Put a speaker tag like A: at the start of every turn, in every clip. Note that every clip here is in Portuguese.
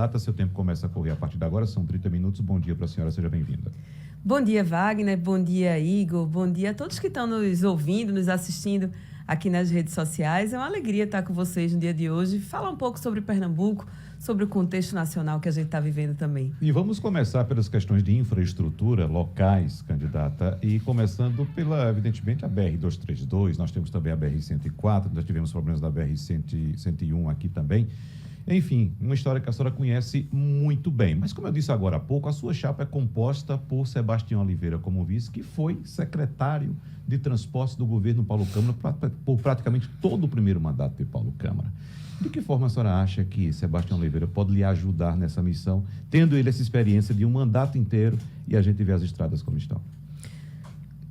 A: candidata, seu tempo começa a correr a partir de agora, são 30 minutos. Bom dia para a senhora, seja bem-vinda.
B: Bom dia, Wagner, bom dia, Igor, bom dia a todos que estão nos ouvindo, nos assistindo aqui nas redes sociais. É uma alegria estar com vocês no dia de hoje, falar um pouco sobre Pernambuco, sobre o contexto nacional que a gente está vivendo também.
A: E vamos começar pelas questões de infraestrutura locais, candidata, e começando pela, evidentemente, a BR-232, nós temos também a BR-104, nós tivemos problemas da BR-101 aqui também. Enfim, uma história que a senhora conhece muito bem. Mas, como eu disse agora há pouco, a sua chapa é composta por Sebastião Oliveira como vice, que foi secretário de Transportes do governo Paulo Câmara por praticamente todo o primeiro mandato de Paulo Câmara. De que forma a senhora acha que Sebastião Oliveira pode lhe ajudar nessa missão, tendo ele essa experiência de um mandato inteiro e a gente vê as estradas como estão?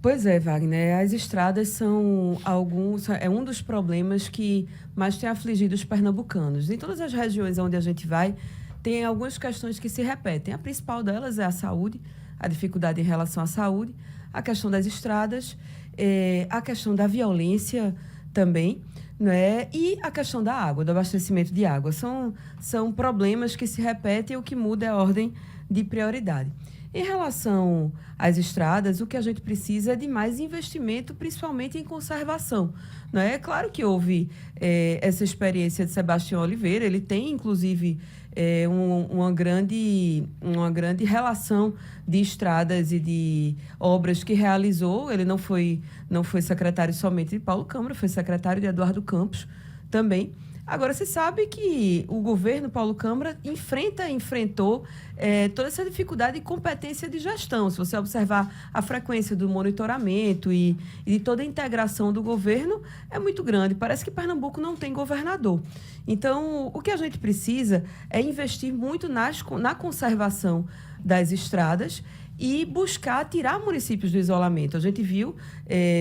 B: Pois é, Wagner, as estradas é um dos problemas que mais tem afligido os pernambucanos. Em todas as regiões onde a gente vai, tem algumas questões que se repetem. A principal delas é a saúde, a dificuldade em relação à saúde, a questão das estradas, a questão da violência também, né? E a questão da água, do abastecimento de água. São problemas que se repetem e o que muda é a ordem de prioridade. Em relação às estradas, o que a gente precisa é de mais investimento, principalmente em conservação. Não é? É claro que houve essa experiência de Sebastião Oliveira, ele tem, inclusive, uma grande relação de estradas e de obras que realizou. Ele não foi secretário somente de Paulo Câmara, foi secretário de Eduardo Campos também. Agora, você sabe que o governo Paulo Câmara enfrentou toda essa dificuldade de competência de gestão. Se você observar a frequência do monitoramento e de toda a integração do governo, é muito grande. Parece que Pernambuco não tem governador. Então, o que a gente precisa é investir muito na conservação das estradas e buscar tirar municípios do isolamento. A gente viu,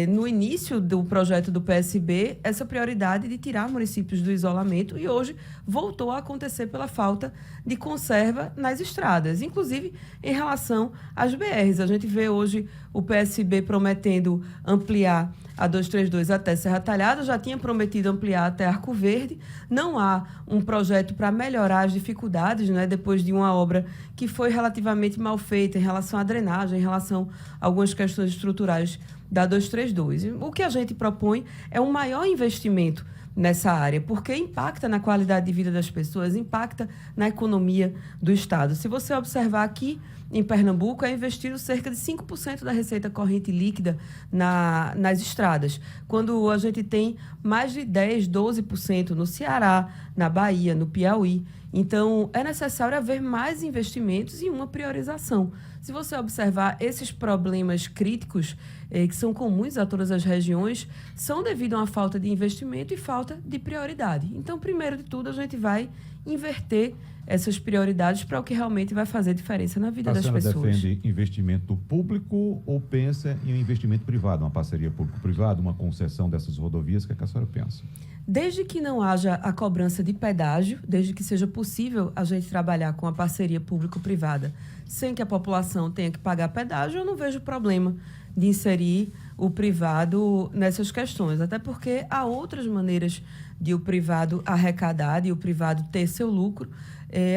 B: no início do projeto do PSB, essa prioridade de tirar municípios do isolamento e hoje voltou a acontecer pela falta de conserva nas estradas, inclusive em relação às BRs. A gente vê hoje o PSB prometendo ampliar a 232 até Serra Talhada, já tinha prometido ampliar até Arco Verde. Não há um projeto para melhorar as dificuldades, né, depois de uma obra que foi relativamente mal feita em relação à drenagem, em relação a algumas questões estruturais da 232. O que a gente propõe é um maior investimento nessa área, porque impacta na qualidade de vida das pessoas, impacta na economia do Estado. Se você observar aqui em Pernambuco, é investido cerca de 5% da receita corrente líquida nas estradas, quando a gente tem mais de 10%, 12% no Ceará, na Bahia, no Piauí. Então, é necessário haver mais investimentos e uma priorização. Se você observar esses problemas críticos, que são comuns a todas as regiões, são devido a uma falta de investimento e falta de prioridade. Então, primeiro de tudo, a gente vai inverter essas prioridades para o que realmente vai fazer diferença na vida das pessoas.
A: A senhora defende investimento público ou pensa em um investimento privado, uma parceria público-privada, uma concessão dessas rodovias? O que a senhora pensa?
B: Desde que não haja a cobrança de pedágio, desde que seja possível a gente trabalhar com a parceria público-privada sem que a população tenha que pagar pedágio, eu não vejo problema de inserir o privado nessas questões. Até porque há outras maneiras de o privado arrecadar, de o privado ter seu lucro,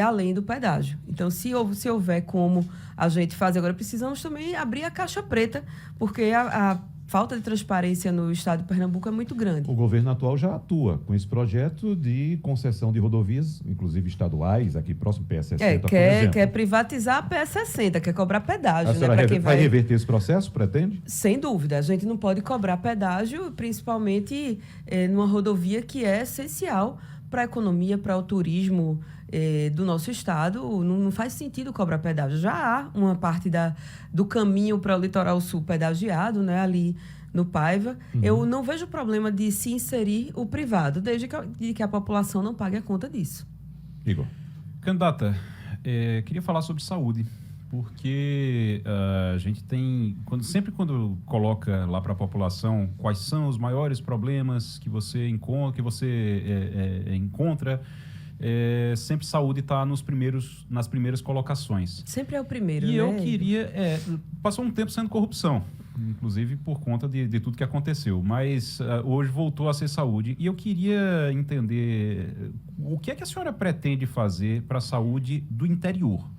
B: além do pedágio. Então, se houver como a gente fazer agora, precisamos também abrir a caixa preta, porque a falta de transparência no estado de Pernambuco é muito grande.
A: O governo atual já atua com esse projeto de concessão de rodovias, inclusive estaduais, aqui próximo, PS60, por exemplo.
B: Quer privatizar a PS60, quer cobrar pedágio.
A: A senhora vai reverter esse processo, pretende?
B: Sem dúvida. A gente não pode cobrar pedágio, principalmente numa rodovia que é essencial para a economia, para o turismo do nosso estado. Não faz sentido cobrar pedágio. Já há uma parte do caminho para o litoral sul pedagiado, né, ali no Paiva. Eu não vejo problema de se inserir o privado, desde que a população não pague a conta disso.
A: Igor.
C: Candidata, queria falar sobre saúde, porque a gente tem, sempre quando coloca lá para a população quais são os maiores problemas que você encontra, sempre saúde está nas primeiras colocações.
B: Sempre é o primeiro,
C: E
B: né?
C: eu queria... passou um tempo sendo corrupção. inclusive por conta de tudo que aconteceu. Mas hoje voltou a ser saúde. E eu queria entender o que é que a senhora pretende fazer para a saúde do interior.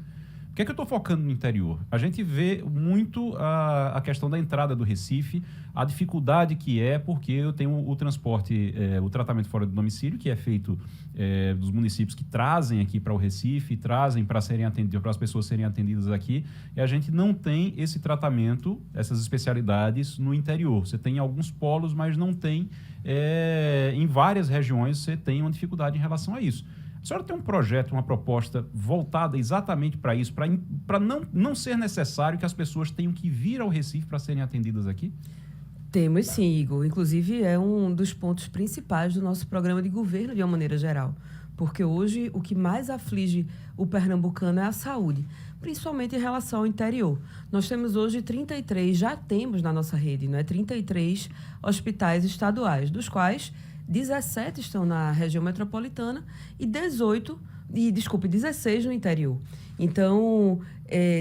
C: Por que é que eu estou focando no interior? A gente vê muito a questão da entrada do Recife, a dificuldade que é, porque eu tenho o transporte, o tratamento fora do domicílio, que é feito dos municípios que trazem aqui para o Recife, trazem para serem atendidos, para as pessoas serem atendidas aqui, e a gente não tem esse tratamento, essas especialidades no interior. Você tem alguns polos, mas não tem, em várias regiões, você tem uma dificuldade em relação a isso. A senhora tem um projeto, uma proposta voltada exatamente para isso, para não ser necessário que as pessoas tenham que vir ao Recife para serem atendidas aqui?
B: Temos sim, Igor. Inclusive, é um dos pontos principais do nosso programa de governo, de uma maneira geral. Porque hoje o que mais aflige o pernambucano é a saúde, principalmente em relação ao interior. Nós temos hoje 33, já temos na nossa rede, 33 hospitais estaduais, dos quais 17 estão na região metropolitana e 16 no interior. Então,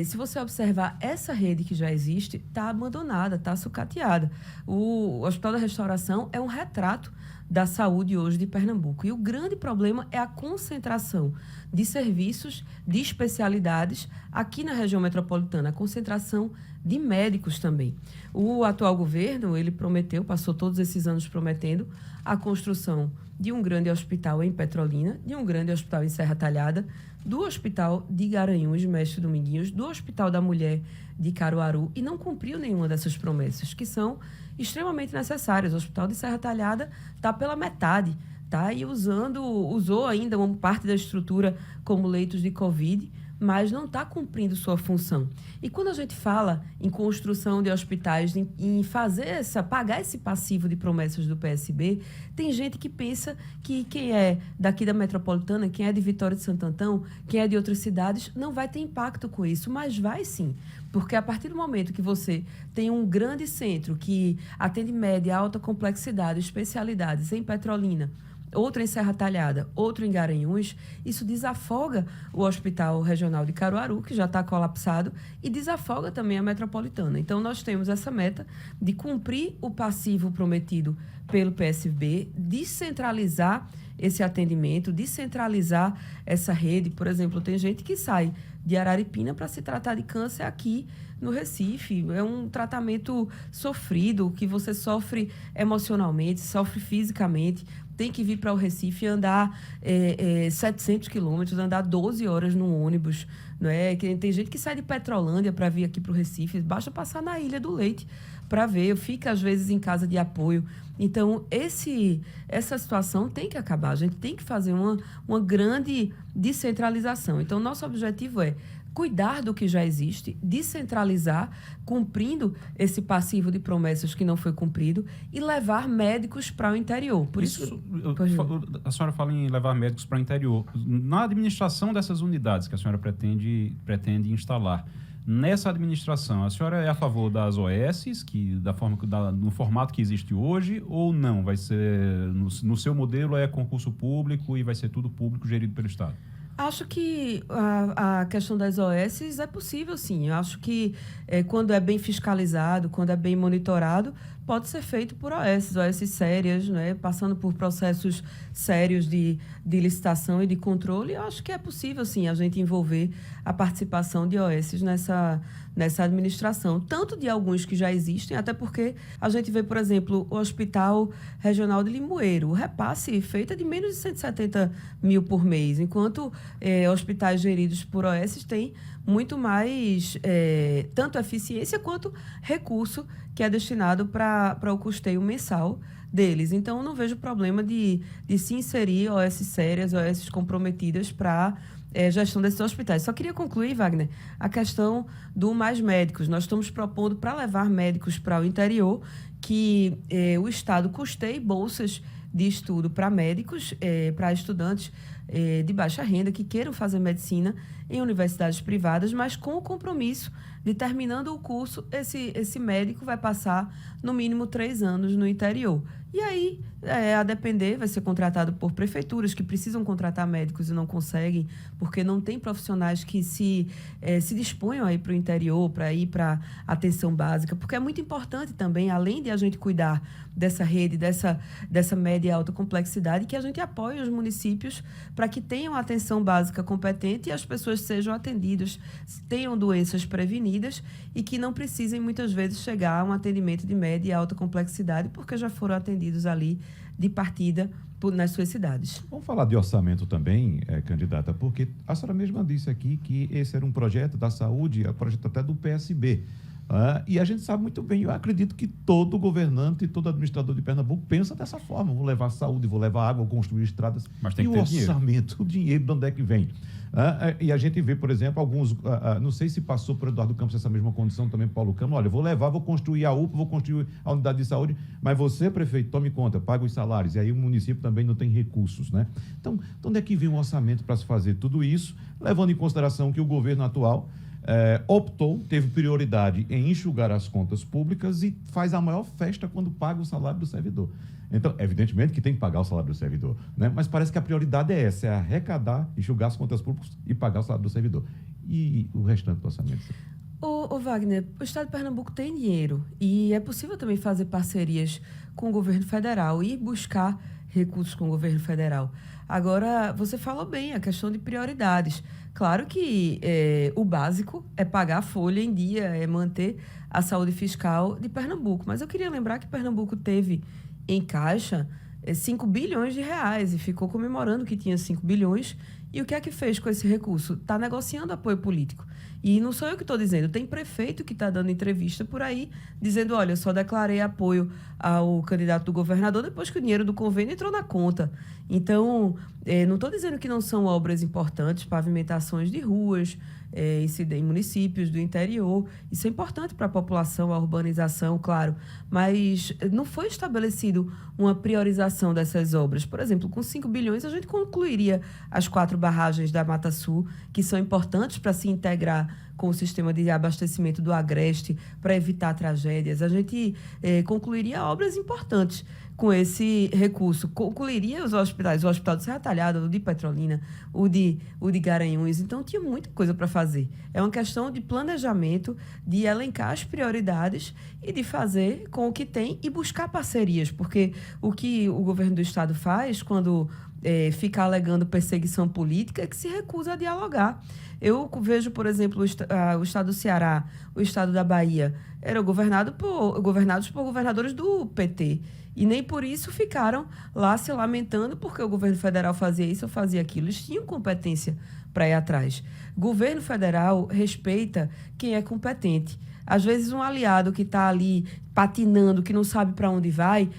B: se você observar, essa rede que já existe está abandonada, está sucateada. O Hospital da Restauração é um retrato da saúde hoje de Pernambuco. E o grande problema é a concentração de serviços, de especialidades aqui na região metropolitana, a concentração de médicos também. O atual governo, ele prometeu, passou todos esses anos prometendo a construção de um grande hospital em Petrolina, de um grande hospital em Serra Talhada, do Hospital de Garanhuns, Mestre Dominguinhos, do Hospital da Mulher de Caruaru, e não cumpriu nenhuma dessas promessas, que são extremamente necessárias. O Hospital de Serra Talhada está pela metade, tá? E usou ainda uma parte da estrutura como leitos de Covid, mas não está cumprindo sua função. E quando a gente fala em construção de hospitais, em pagar esse passivo de promessas do PSB, tem gente que pensa que quem é daqui da metropolitana, quem é de Vitória de Santo Antão, quem é de outras cidades, não vai ter impacto com isso, mas vai sim. Porque a partir do momento que você tem um grande centro que atende média, alta complexidade, especialidades em Petrolina, outro em Serra Talhada, outro em Garanhuns, isso desafoga o Hospital Regional de Caruaru, que já está colapsado, e desafoga também a metropolitana. Então, nós temos essa meta de cumprir o passivo prometido pelo PSB, descentralizar esse atendimento, descentralizar essa rede. Por exemplo, tem gente que sai de Araripina para se tratar de câncer aqui no Recife. É um tratamento sofrido, que você sofre emocionalmente, sofre fisicamente, tem que vir para o Recife e andar 700 quilômetros, andar 12 horas no ônibus. Não é? Tem gente que sai de Petrolândia para vir aqui para o Recife, basta passar na Ilha do Leite para ver, fica às vezes em casa de apoio. Então, essa situação tem que acabar, a gente tem que fazer uma grande descentralização. Então, nosso objetivo é cuidar do que já existe, descentralizar, cumprindo esse passivo de promessas que não foi cumprido, e levar médicos para o interior. Por isso
C: a senhora fala em levar médicos para o interior. Na administração dessas unidades que a senhora pretende instalar, nessa administração, a senhora é a favor das OS, no formato que existe hoje, ou não? Vai ser, no seu modelo, é concurso público e vai ser tudo público, gerido pelo Estado?
B: Acho que a questão das OS é possível, sim. Eu acho que quando é bem fiscalizado, quando é bem monitorado, pode ser feito por OS sérias, né? Passando por processos sérios de licitação e de controle. Eu acho que é possível, sim, a gente envolver a participação de OS nessa administração, tanto de alguns que já existem, até porque a gente vê, por exemplo, o Hospital Regional de Limoeiro, o repasse feito é de menos de 170 mil por mês, enquanto hospitais geridos por OS têm muito mais, tanto eficiência quanto recurso que é destinado para o custeio mensal deles. Então, não vejo problema de se inserir OS sérias, OS comprometidas para gestão desses hospitais. Só queria concluir, Wagner, a questão do Mais Médicos. Nós estamos propondo para levar médicos para o interior que o Estado custeie bolsas de estudo para médicos, para estudantes de baixa renda que queiram fazer medicina em universidades privadas, mas com o compromisso de, terminando o curso, esse médico vai passar no mínimo 3 anos no interior. E aí, a depender, vai ser contratado por prefeituras que precisam contratar médicos e não conseguem, porque não tem profissionais que se disponham a ir para o interior, para ir para a atenção básica, porque é muito importante também, além de a gente cuidar dessa rede, dessa média e alta complexidade, que a gente apoie os municípios para que tenham atenção básica competente e as pessoas sejam atendidas, tenham doenças prevenidas e que não precisem, muitas vezes, chegar a um atendimento de média e alta complexidade, porque já foram atendidos ali de partida nas suas cidades.
A: Vamos falar de orçamento também, candidata, porque a senhora mesma disse aqui que esse era um projeto da saúde, um projeto até do PSB. E a gente sabe muito bem, eu acredito que todo governante e todo administrador de Pernambuco pensa dessa forma: vou levar saúde, vou levar água, vou construir estradas.
C: Mas tem
A: e
C: que
A: o
C: ter
A: orçamento, o dinheiro, de onde é que vem? E a gente vê, por exemplo, alguns, não sei se passou por Eduardo Campos essa mesma condição também, Paulo Câmara: olha, vou construir a UPA, vou construir a unidade de saúde, mas você, prefeito, tome conta, paga os salários, e aí o município também não tem recursos, né? Então, de onde é que vem o orçamento para se fazer tudo isso, levando em consideração que o governo atual teve prioridade em enxugar as contas públicas e faz a maior festa quando paga o salário do servidor? Então, evidentemente que tem que pagar o salário do servidor, né? Mas parece que a prioridade é essa: é arrecadar, enxugar as contas públicas e pagar o salário do servidor. E o restante do orçamento?
B: Ô Wagner, o Estado de Pernambuco tem dinheiro e é possível também fazer parcerias com o governo federal e buscar recursos com o governo federal. Agora, você falou bem, a questão de prioridades. Claro que o básico é pagar a folha em dia, é manter a saúde fiscal de Pernambuco. Mas eu queria lembrar que Pernambuco teve em caixa 5 bilhões de reais e ficou comemorando que tinha 5 bilhões. E o que é que fez com esse recurso? Está negociando apoio político. E não sou eu que estou dizendo, tem prefeito que está dando entrevista por aí, dizendo: olha, eu só declarei apoio ao candidato do governador depois que o dinheiro do convênio entrou na conta. Então, não estou dizendo que não são obras importantes, pavimentações de ruas, em municípios do interior. Isso é importante para a população, a urbanização, claro, mas não foi estabelecido uma priorização dessas obras. Por exemplo, com 5 bilhões a gente concluiria as 4 barragens da Mata Sul, que são importantes para se integrar com o sistema de abastecimento do Agreste, para evitar tragédias. A gente concluiria obras importantes com esse recurso. Concluiria os hospitais, o Hospital de Serra Talhada, o de Petrolina, o de Garanhuns. Então, tinha muita coisa para fazer. É uma questão de planejamento, de elencar as prioridades e de fazer com o que tem e buscar parcerias, porque o que o governo do Estado faz quando fica alegando perseguição política é que se recusa a dialogar. Eu vejo, por exemplo, o Estado do Ceará, o Estado da Bahia, eram governados por governadores do PT. E nem por isso ficaram lá se lamentando porque o governo federal fazia isso ou fazia aquilo. Eles tinham competência para ir atrás. Governo federal respeita quem é competente. Às vezes, um aliado que está ali patinando, que não sabe para onde vai,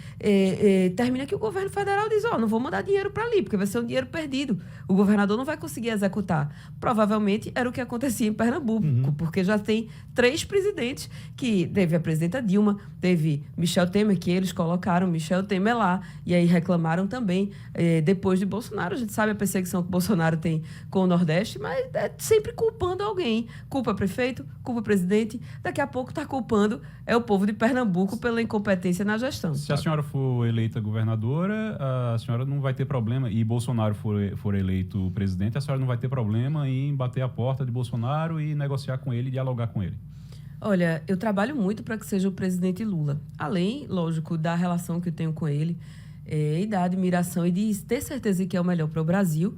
B: termina que o governo federal diz: não vou mandar dinheiro para ali, porque vai ser um dinheiro perdido. O governador não vai conseguir executar. Provavelmente era o que acontecia em Pernambuco, porque já tem 3 presidentes, que teve a presidenta Dilma, teve Michel Temer, que eles colocaram Michel Temer lá, e aí reclamaram também depois de Bolsonaro. A gente sabe a perseguição que Bolsonaro tem com o Nordeste, mas é sempre culpando alguém. Culpa prefeito, culpa presidente, daqui a pouco está culpando o povo de Pernambuco pela incompetência na gestão.
C: Se a senhora for eleita governadora, a senhora não vai ter problema, e Bolsonaro for eleito presidente, a senhora não vai ter problema em bater a porta de Bolsonaro e negociar com ele, dialogar com ele.
B: Olha, eu trabalho muito para que seja o presidente Lula. Além, lógico, da relação que eu tenho com ele, e da admiração e de ter certeza que é o melhor para o Brasil,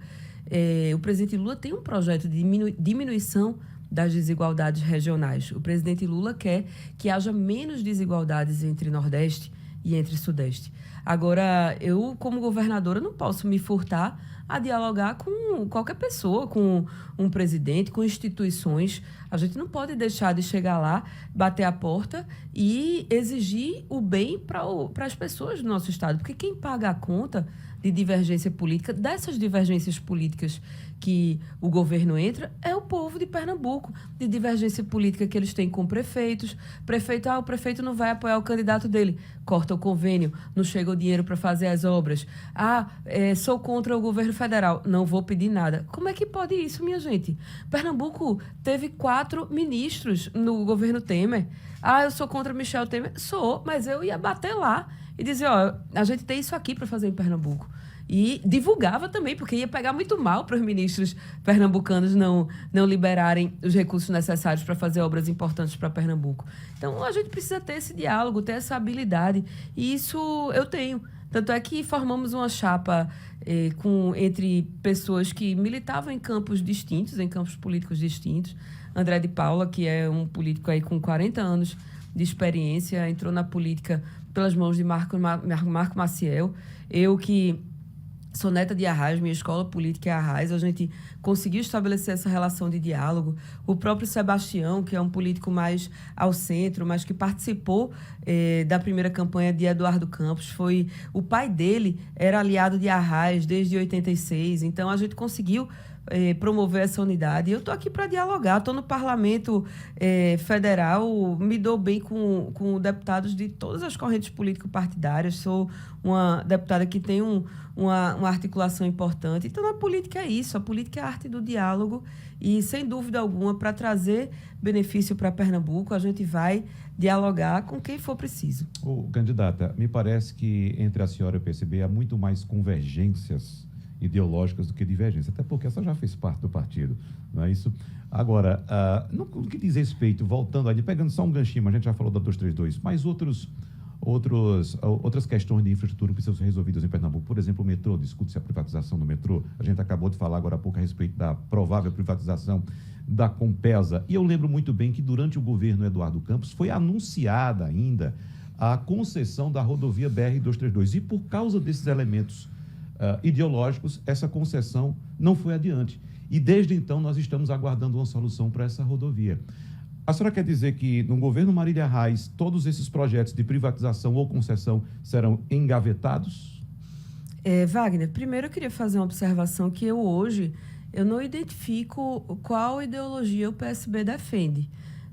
B: o presidente Lula tem um projeto de diminuição das desigualdades regionais. O presidente Lula quer que haja menos desigualdades entre Nordeste e entre Sudeste. Agora, eu, como governadora, não posso me furtar a dialogar com qualquer pessoa, com um presidente, com instituições. A gente não pode deixar de chegar lá, bater a porta e exigir o bem para as pessoas do nosso Estado. Porque quem paga a conta de divergência política, dessas divergências políticas que o governo entra, é o povo de Pernambuco, de divergência política que eles têm com prefeitos. O prefeito não vai apoiar o candidato dele, corta o convênio, não chega o dinheiro para fazer as obras. Sou contra o governo federal, não vou pedir nada. Como é que pode isso, minha gente? Pernambuco teve 4 ministros no governo Temer. Eu sou contra Michel Temer? Sou, mas eu ia bater lá e dizer, a gente tem isso aqui para fazer em Pernambuco. E divulgava também, porque ia pegar muito mal para os ministros pernambucanos não liberarem os recursos necessários para fazer obras importantes para Pernambuco. Então, a gente precisa ter esse diálogo, ter essa habilidade. E isso eu tenho. Tanto é que formamos uma chapa entre pessoas que militavam em campos distintos, em campos políticos distintos. André de Paula, que é um político aí com 40 anos de experiência, entrou na política pelas mãos de Marco Maciel. Eu que sou neta de Arraiz, minha escola política é Arraiz, a gente conseguiu estabelecer essa relação de diálogo. O próprio Sebastião, que é um político mais ao centro, mas que participou da primeira campanha de Eduardo Campos, o pai dele era aliado de Arraiz desde 86, então a gente conseguiu promover essa unidade. Eu estou aqui para dialogar, estou no Parlamento Federal, me dou bem com deputados de todas as correntes político-partidárias, sou uma deputada que tem uma articulação importante. Então, a política é isso, a política é a arte do diálogo e, sem dúvida alguma, para trazer benefício para Pernambuco, a gente vai dialogar com quem for preciso.
A: Candidata, me parece que entre a senhora e o PSB há muito mais convergências ideológicas do que divergências, até porque essa já fez parte do partido, não é isso? Agora, no que diz respeito, voltando ali, pegando só um ganchinho, mas a gente já falou da 232, mas outras questões de infraestrutura que precisam ser resolvidas em Pernambuco, por exemplo, o metrô, discute-se a privatização do metrô, a gente acabou de falar agora há pouco a respeito da provável privatização da Compesa, e eu lembro muito bem que durante o governo Eduardo Campos foi anunciada ainda a concessão da rodovia BR-232, e por causa desses elementos ideológicos, essa concessão não foi adiante. E desde então nós estamos aguardando uma solução para essa rodovia. A senhora quer dizer que no governo Marília Reis, todos esses projetos de privatização ou concessão serão engavetados?
B: Wagner, primeiro eu queria fazer uma observação que hoje eu não identifico qual ideologia o PSB defende,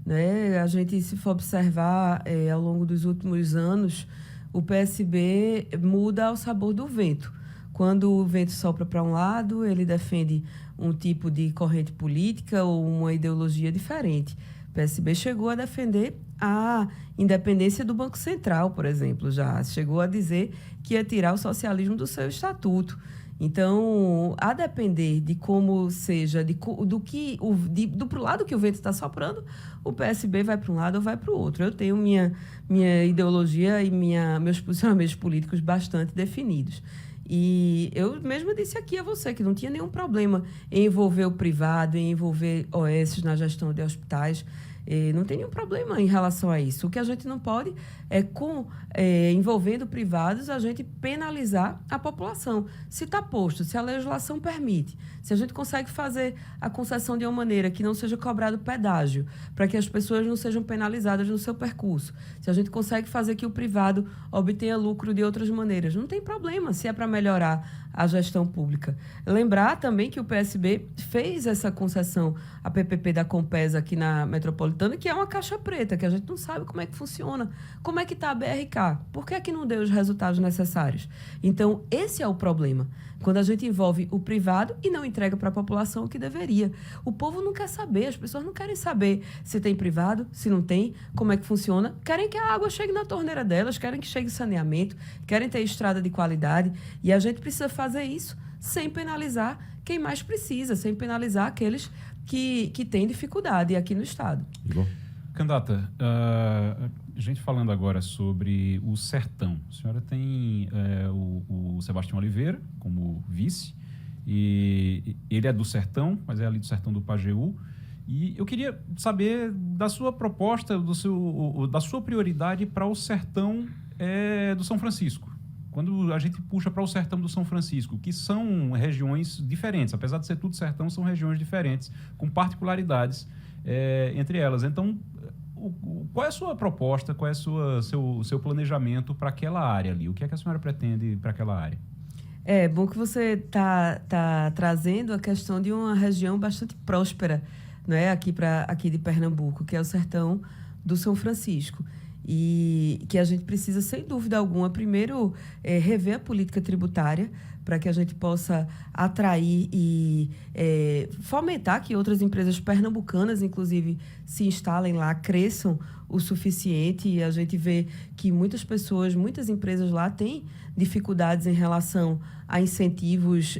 B: né? A gente, se for observar ao longo dos últimos anos, o PSB muda ao sabor do vento. Quando o vento sopra para um lado, ele defende um tipo de corrente política ou uma ideologia diferente. O PSB chegou a defender a independência do Banco Central, por exemplo, já chegou a dizer que ia tirar o socialismo do seu estatuto. Então, a depender de como seja, pro lado que o vento está soprando, o PSB vai para um lado ou vai para o outro. Eu tenho minha ideologia e meus posicionamentos políticos bastante definidos. E eu mesma disse aqui a você que não tinha nenhum problema em envolver o privado, em envolver OS na gestão de hospitais. Não tem nenhum problema em relação a isso. O que a gente não pode envolvendo privados, a gente penalizar a população. Se está posto, se a legislação permite, se a gente consegue fazer a concessão de uma maneira que não seja cobrado pedágio, para que as pessoas não sejam penalizadas no seu percurso, se a gente consegue fazer que o privado obtenha lucro de outras maneiras, não tem problema se é para melhorar a gestão pública. Lembrar também que o PSB fez essa concessão, a PPP da Compesa aqui na Metropolitana, que é uma caixa preta, que a gente não sabe como é que funciona. Como é que está a BRK? Por que é que não deu os resultados necessários? Então, esse é o problema. Quando a gente envolve o privado e não entrega para a população o que deveria. O povo não quer saber, as pessoas não querem saber se tem privado, se não tem, como é que funciona. Querem que a água chegue na torneira delas, querem que chegue saneamento, querem ter estrada de qualidade. E a gente precisa fazer isso sem penalizar quem mais precisa, sem penalizar aqueles que têm dificuldade aqui no Estado.
A: Igor?
C: Candidata, a gente falando agora sobre o Sertão. A senhora tem o Sebastião Oliveira como vice, e ele é do Sertão, mas é ali do Sertão do Pajeú. E eu queria saber da sua proposta, da sua prioridade para o Sertão do São Francisco. Quando a gente puxa para o Sertão do São Francisco, que são regiões diferentes, apesar de ser tudo sertão, são regiões diferentes, com particularidades entre elas. Então, qual é a sua proposta, qual é o seu planejamento para aquela área ali? O que é que a senhora pretende para aquela área?
B: É bom que você tá trazendo a questão de uma região bastante próspera, não é? Aqui de Pernambuco, que é o sertão do São Francisco. E que a gente precisa, sem dúvida alguma, primeiro rever a política tributária para que a gente possa atrair e fomentar que outras empresas pernambucanas, inclusive, se instalem lá, cresçam o suficiente. E a gente vê que muitas pessoas, muitas empresas lá têm dificuldades em relação a incentivos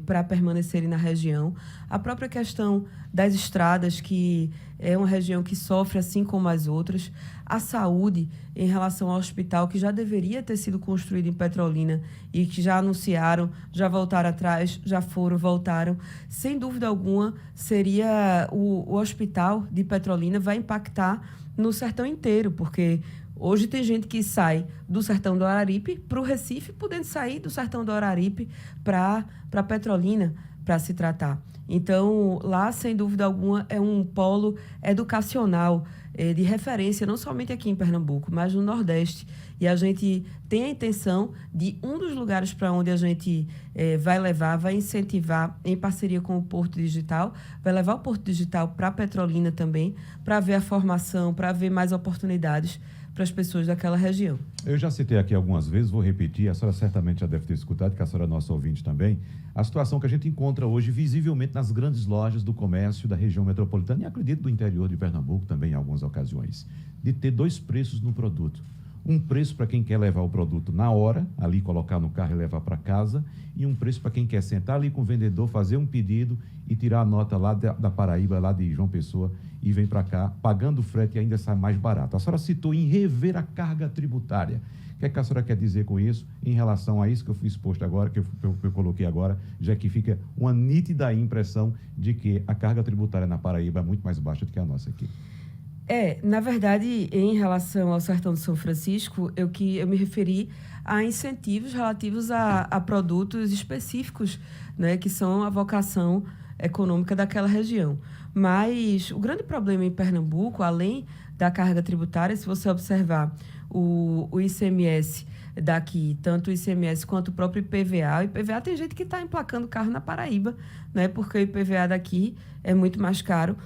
B: para permanecerem na região. A própria questão das estradas, que é uma região que sofre assim como as outras. A saúde em relação ao hospital, que já deveria ter sido construído em Petrolina e que já anunciaram, já voltaram atrás, já foram, voltaram. Sem dúvida alguma, seria o hospital de Petrolina vai impactar no sertão inteiro, porque hoje tem gente que sai do sertão do Araripe para o Recife, podendo sair do sertão do Araripe para Petrolina para se tratar. Então, lá, sem dúvida alguma, é um polo educacional de referência, não somente aqui em Pernambuco, mas no Nordeste. E a gente tem a intenção de um dos lugares para onde a gente vai levar, vai incentivar, em parceria com o Porto Digital, vai levar o Porto Digital para Petrolina também, para ver a formação, para ver mais oportunidades para as pessoas daquela região.
A: Eu já citei aqui algumas vezes, vou repetir, a senhora certamente já deve ter escutado, que a senhora é nossa ouvinte também, a situação que a gente encontra hoje visivelmente nas grandes lojas do comércio da região metropolitana e acredito do interior de Pernambuco também em algumas ocasiões, de ter dois preços no produto. Um preço para quem quer levar o produto na hora, ali colocar no carro e levar para casa, e um preço para quem quer sentar ali com o vendedor, fazer um pedido e tirar a nota lá da Paraíba, lá de João Pessoa, e vem para cá, pagando o frete e ainda sai mais barato. A senhora citou em rever a carga tributária. O que é que a senhora quer dizer com isso em relação a isso que eu fui exposto agora, que eu coloquei agora, já que fica uma nítida impressão de que a carga tributária na Paraíba é muito mais baixa do que a nossa aqui?
B: Na verdade, em relação ao Sertão do São Francisco, eu me referi a incentivos relativos a produtos específicos, né, que são a vocação econômica daquela região. Mas o grande problema em Pernambuco, além da carga tributária, se você observar o ICMS daqui, tanto o ICMS quanto o próprio IPVA. O IPVA tem gente que está emplacando carro na Paraíba, né, porque o IPVA daqui é muito mais caro.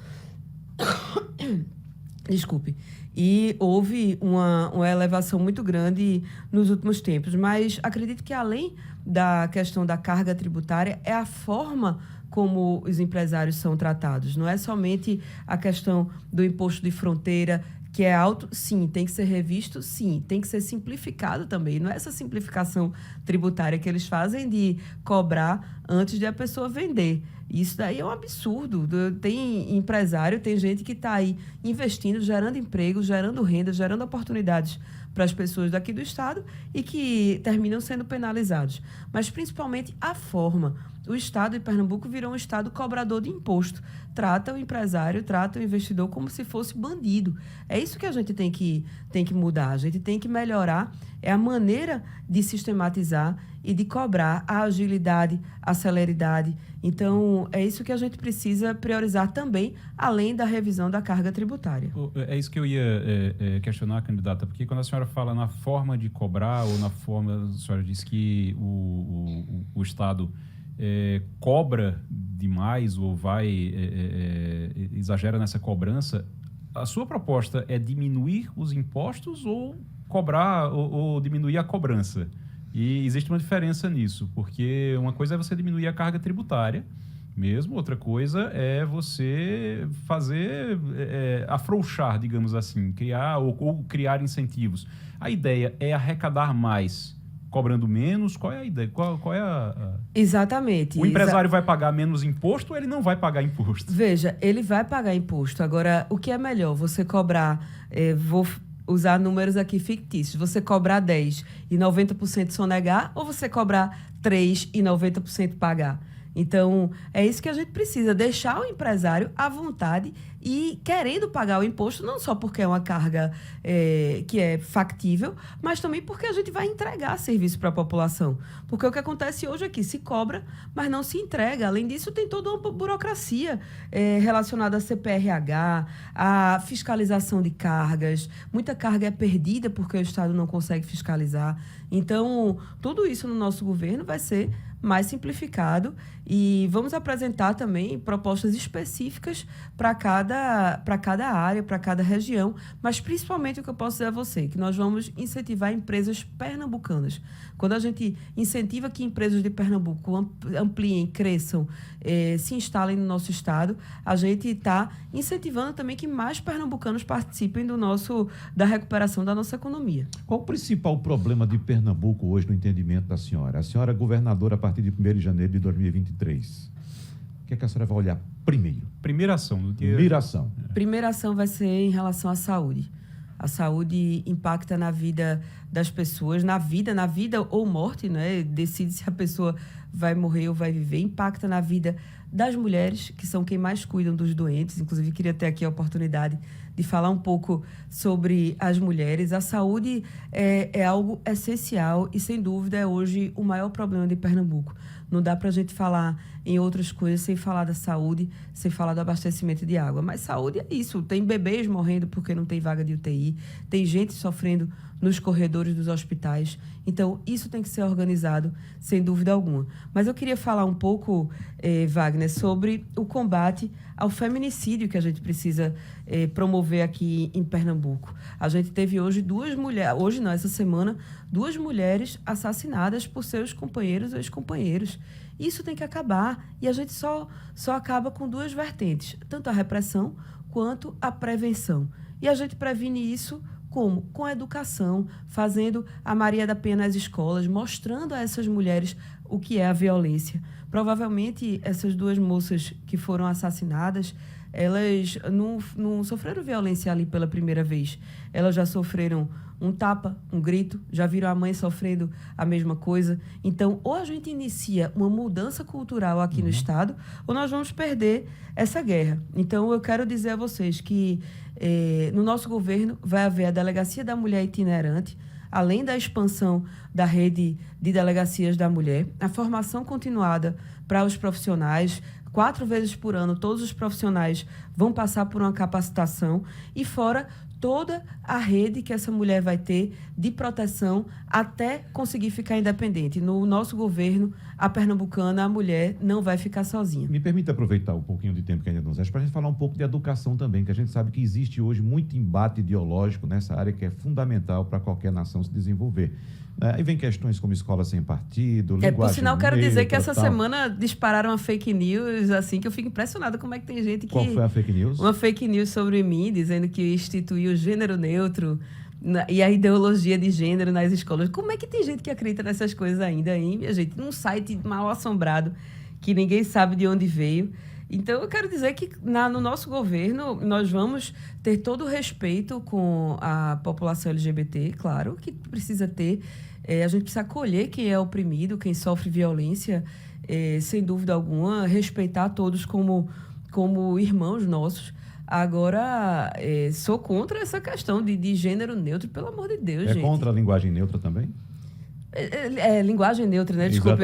B: Desculpe. E houve uma elevação muito grande nos últimos tempos. Mas acredito que, além da questão da carga tributária, é a forma como os empresários são tratados. Não é somente a questão do imposto de fronteira, que é alto, sim, tem que ser revisto, sim, tem que ser simplificado também. Não é essa simplificação tributária que eles fazem de cobrar antes de a pessoa vender. Isso daí é um absurdo. Tem empresário, tem gente que está aí investindo, gerando emprego, gerando renda, gerando oportunidades para as pessoas daqui do estado e que terminam sendo penalizados. Mas, principalmente, a forma. O estado de Pernambuco virou um estado cobrador de imposto. Trata o empresário, trata o investidor como se fosse bandido. É isso que a gente tem que mudar. A gente tem que melhorar a maneira de sistematizar e de cobrar a agilidade, a celeridade. Então, é isso que a gente precisa priorizar também, além da revisão da carga tributária.
C: É isso que eu ia questionar, candidata, porque quando a senhora fala na forma de cobrar ou na forma, a senhora disse que o Estado cobra demais ou exagera nessa cobrança, a sua proposta é diminuir os impostos ou cobrar ou diminuir a cobrança? E existe uma diferença nisso, porque uma coisa é você diminuir a carga tributária mesmo, outra coisa é você fazer, afrouxar, digamos assim, criar ou criar incentivos. A ideia é arrecadar mais, cobrando menos? Qual é a ideia? Qual é a...
B: Exatamente.
C: O empresário vai pagar menos imposto ou ele não vai pagar imposto?
B: Veja, ele vai pagar imposto. Agora, o que é melhor? Você cobrar... vou usar números aqui fictícios. Você cobrar 10 e 90% sonegar ou você cobrar 3 e 90% pagar? Então, é isso que a gente precisa, deixar o empresário à vontade e querendo pagar o imposto, não só porque é uma carga que é factível, mas também porque a gente vai entregar serviço para a população. Porque o que acontece hoje é que se cobra, mas não se entrega. Além disso, tem toda uma burocracia relacionada a CPRH, a fiscalização de cargas. Muita carga é perdida porque o Estado não consegue fiscalizar. Então, tudo isso no nosso governo vai ser mais simplificado e vamos apresentar também propostas específicas para cada área, para cada região, mas principalmente o que eu posso dizer a você, que nós vamos incentivar empresas pernambucanas. Quando a gente incentiva que empresas de Pernambuco ampliem, cresçam, se instalem no nosso estado, a gente está incentivando também que mais pernambucanos participem da recuperação da nossa economia.
A: Qual o principal problema de Pernambuco hoje no entendimento da senhora? A senhora é governadora a partir de 1º de janeiro de 2023. O que é que a senhora vai olhar primeiro?
C: Primeira ação do dia.
A: Primeira ação.
B: Primeira ação vai ser em relação à saúde. A saúde impacta na vida das pessoas, na vida ou morte, né? Decide se a pessoa vai morrer ou vai viver. Impacta na vida das mulheres, que são quem mais cuidam dos doentes. Inclusive, queria ter aqui a oportunidade de falar um pouco sobre as mulheres. A saúde é algo essencial e, sem dúvida, é hoje o maior problema de Pernambuco. Não dá para a gente falar em outras coisas sem falar da saúde, sem falar do abastecimento de água. Mas saúde é isso. Tem bebês morrendo porque não tem vaga de UTI, tem gente sofrendo nos corredores dos hospitais. Então, isso tem que ser organizado, sem dúvida alguma. Mas eu queria falar um pouco, Wagner, sobre o combate ao feminicídio que a gente precisa promover aqui em Pernambuco. A gente teve hoje essa semana, 2 mulheres assassinadas por seus companheiros ou ex-companheiros. Isso tem que acabar e a gente só acaba com 2 vertentes, tanto a repressão quanto a prevenção. E a gente previne isso como? Com a educação, fazendo a Maria da Penha nas escolas, mostrando a essas mulheres o que é a violência. Provavelmente, essas 2 moças que foram assassinadas, elas não sofreram violência ali pela primeira vez. Elas já sofreram um tapa, um grito, já viram a mãe sofrendo a mesma coisa. Então, ou a gente inicia uma mudança cultural aqui no Estado, ou nós vamos perder essa guerra. Então, eu quero dizer a vocês que no nosso governo vai haver a Delegacia da Mulher Itinerante, além da expansão da rede de delegacias da mulher, a formação continuada para os profissionais. 4 vezes por ano, todos os profissionais vão passar por uma capacitação e fora toda a rede que essa mulher vai ter de proteção até conseguir ficar independente. No nosso governo, a pernambucana, a mulher, não vai ficar sozinha.
A: Me permita aproveitar um pouquinho de tempo que ainda nos resta para a gente falar um pouco de educação também, que a gente sabe que existe hoje muito embate ideológico nessa área que é fundamental para qualquer nação se desenvolver. Aí vem questões como escola sem partido, linguagem
B: por sinal, quero dizer que essa
A: tal.
B: semana dispararam uma fake news, assim, que eu fico impressionada como é que tem gente que...
A: Qual foi a fake news?
B: Uma fake news sobre mim, dizendo que instituiu o gênero neutro e a ideologia de gênero nas escolas. Como é que tem gente que acredita nessas coisas ainda, hein, minha gente? Num site mal assombrado, que ninguém sabe de onde veio. Então, eu quero dizer que no nosso governo, nós vamos ter todo o respeito com a população LGBT, claro, que precisa ter. A gente precisa acolher quem é oprimido, quem sofre violência, sem dúvida alguma, respeitar todos como irmãos nossos. Agora, sou contra essa questão de gênero neutro, pelo amor de Deus, gente.
A: É contra a linguagem neutra também?
B: Linguagem neutra, né? Desculpa.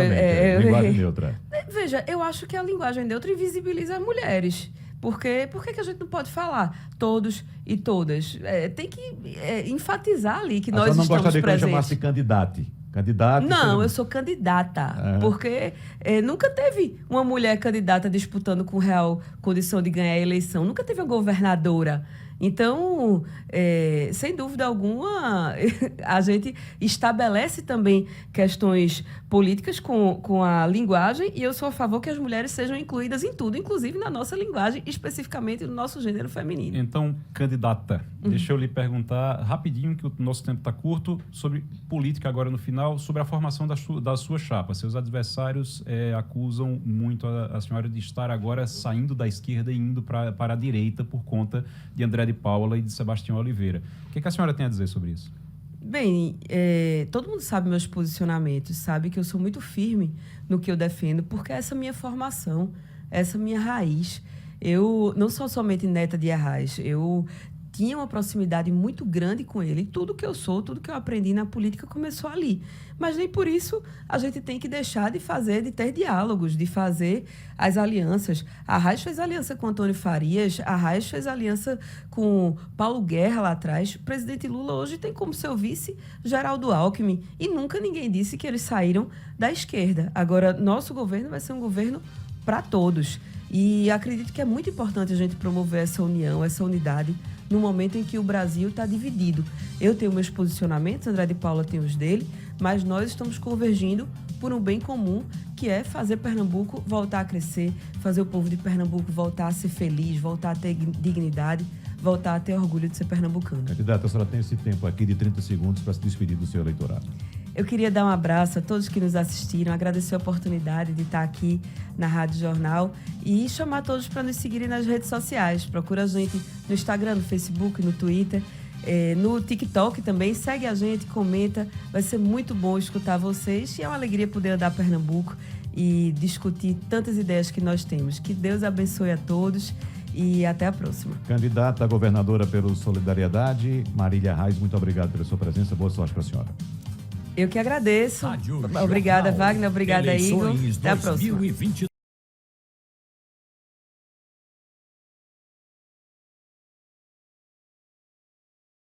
A: Linguagem neutra.
B: Veja, eu acho que a linguagem neutra invisibiliza as mulheres. Por que a gente não pode falar todos e todas? Tem que enfatizar ali que nós estamos presentes.
A: Você não gostaria que eu chamasse candidate?
B: Não, eu sou candidata. Porque nunca teve uma mulher candidata disputando com real condição de ganhar a eleição. Nunca teve uma governadora. Então, sem dúvida alguma, a gente estabelece também questões políticas com a linguagem e eu sou a favor que as mulheres sejam incluídas em tudo, inclusive na nossa linguagem, especificamente no nosso gênero feminino.
C: Então, candidata, deixa eu lhe perguntar rapidinho, que o nosso tempo está curto, sobre política agora no final, sobre a formação da sua chapa. Seus adversários acusam muito a senhora de estar agora saindo da esquerda e indo para a direita por conta de André de Paula e de Sebastião Oliveira. O que a senhora tem a dizer sobre isso?
B: Bem, todo mundo sabe meus posicionamentos, sabe que eu sou muito firme no que eu defendo, porque essa é a minha formação, essa é a minha raiz. Eu não sou somente neta de Arraes, eu tinha uma proximidade muito grande com ele. Tudo que eu sou, tudo que eu aprendi na política começou ali. Mas nem por isso a gente tem que deixar de ter diálogos, de fazer as alianças. Arraes fez aliança com Antônio Farias, Arraes fez aliança com Paulo Guerra lá atrás. O presidente Lula hoje tem como seu vice Geraldo Alckmin. E nunca ninguém disse que eles saíram da esquerda. Agora, nosso governo vai ser um governo para todos. E acredito que é muito importante a gente promover essa união, essa unidade, no momento em que o Brasil está dividido. Eu tenho meus posicionamentos, André de Paula tem os dele, mas nós estamos convergindo por um bem comum, que é fazer Pernambuco voltar a crescer, fazer o povo de Pernambuco voltar a ser feliz, voltar a ter dignidade, voltar a ter orgulho de ser pernambucano.
A: Candidata, a senhora tem esse tempo aqui de 30 segundos para se despedir do seu eleitorado.
B: Eu queria dar um abraço a todos que nos assistiram, agradecer a oportunidade de estar aqui na Rádio Jornal e chamar todos para nos seguirem nas redes sociais. Procura a gente no Instagram, no Facebook, no Twitter, no TikTok também. Segue a gente, comenta. Vai ser muito bom escutar vocês e é uma alegria poder andar Pernambuco e discutir tantas ideias que nós temos. Que Deus abençoe a todos e até a próxima.
A: Candidata a governadora pelo Solidariedade, Marília Arraes, muito obrigado pela sua presença. Boa sorte para a senhora.
B: Eu que agradeço.
D: Rádio
B: Obrigada,
D: Jornal.
B: Wagner. Obrigada, Igor.
D: Eleições
B: Até a próxima.
D: 2022.